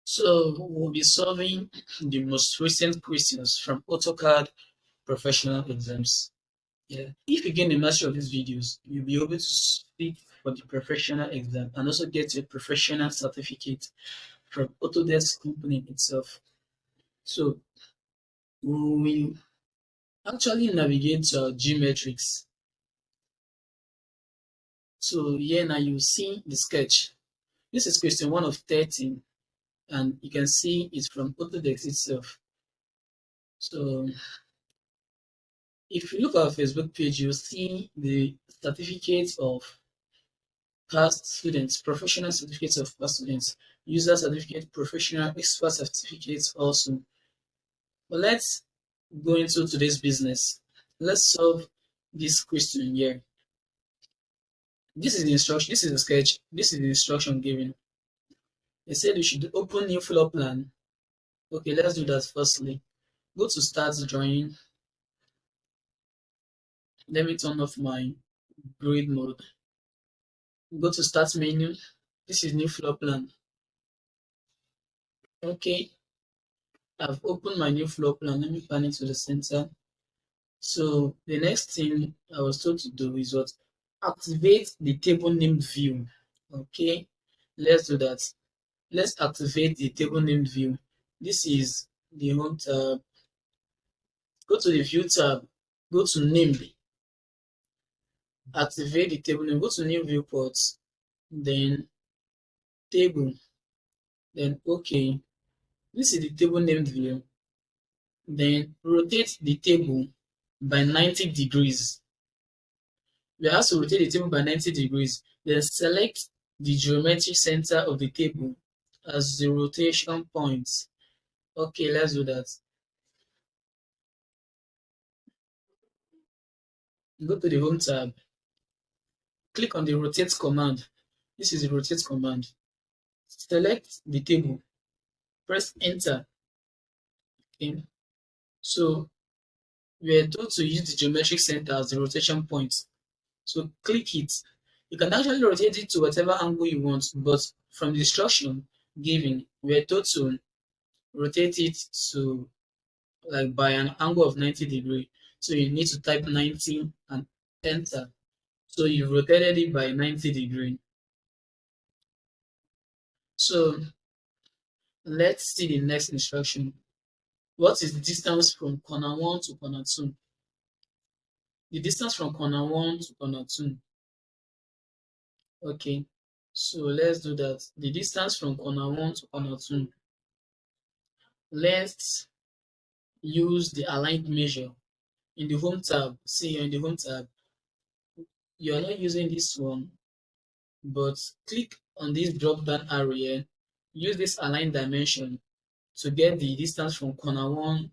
So we'll be solving the most recent questions from AutoCAD professional exams. Yeah. If you gain a mastery of these videos, you'll be able to speak for the professional exam and also get your professional certificate from Autodesk company itself. So we will actually navigate to our geometrics. So here now you see the sketch. This is question 1 of 13, and you can see it's from Autodesk itself. So if you look at our Facebook page, you'll see the certificates of past students, professional certificates of past students, user certificate, professional expert certificates also. But let's go into today's business. Let's solve this question here. This is the instruction, this is the sketch, this is the instruction given. They said we should open new floor plan. Okay, let's do that firstly. Go to start drawing. Let me turn off my grid mode. Go to start menu. This is new floor plan. Okay, I've opened my new floor plan. Let me pan it to the center. So the next thing I was told to do is what? Activate the table named view. Okay, let's do that. Let's activate the table named view. This is the home tab. Go to the view tab. Go to name. Activate the table name. Go to new viewports. Then table. Then okay. This is the table named view. Then rotate the table by 90 degrees. We have to rotate the table by 90 degrees. Then select the geometric center of the table as the rotation point. Okay, let's do that. Go to the home tab. Click on the rotate command. This is the rotate command. Select the table. Press enter. Okay. So we are told to use the geometric center as the rotation point. So click it. You can actually rotate it to whatever angle you want, but from the instruction given, we are told to rotate it to like by an angle of 90 degrees. So you need to type 90 and enter. So you've rotated it by 90 degrees. So let's see the next instruction. What is the distance from corner 1 to corner 2? The distance from corner 1 to corner 2. Okay, so let's do that. The distance from corner 1 to corner 2. Let's use the aligned measure. In the home tab, see you're in the home tab. You're not using this one, but click on this drop down arrow here. Use this align dimension to get the distance from corner 1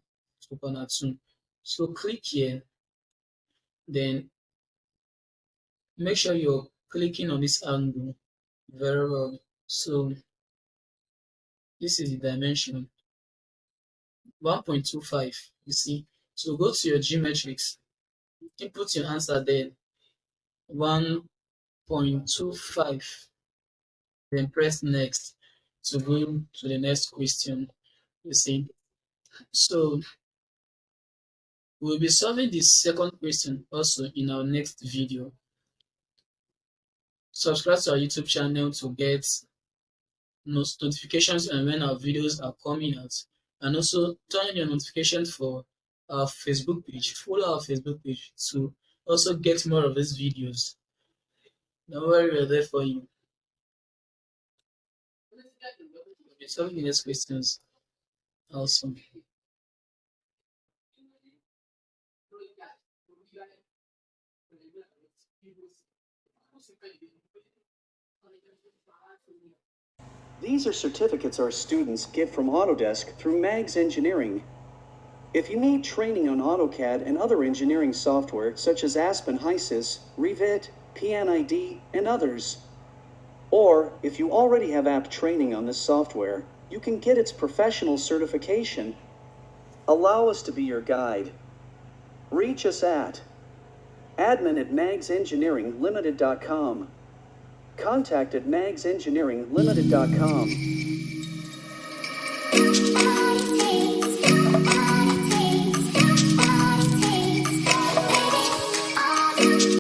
to corner 2. So click here, then make sure you're clicking on this angle very well. So this is the dimension 1.25, you see. So go to your geometrics, input your answer there, 1.25, then press next to go to the next question, you see. So we'll be solving the second question also in our next video. Subscribe to our YouTube channel to get notifications and when our videos are coming out, and also turn on your notifications for our Facebook page. Follow our Facebook page to also get more of these videos. Don't worry, we're there for you. We'll be solving the next questions also. These are certificates our students get from Autodesk through MAGS Engineering. If you need training on AutoCAD and other engineering software such as Aspen HYSYS, Revit, PNID, and others, or if you already have apt training on this software, you can get its professional certification. Allow us to be your guide. Reach us at admin@magsengineeringlimited.com. Contact at magsengineeringlimited.com.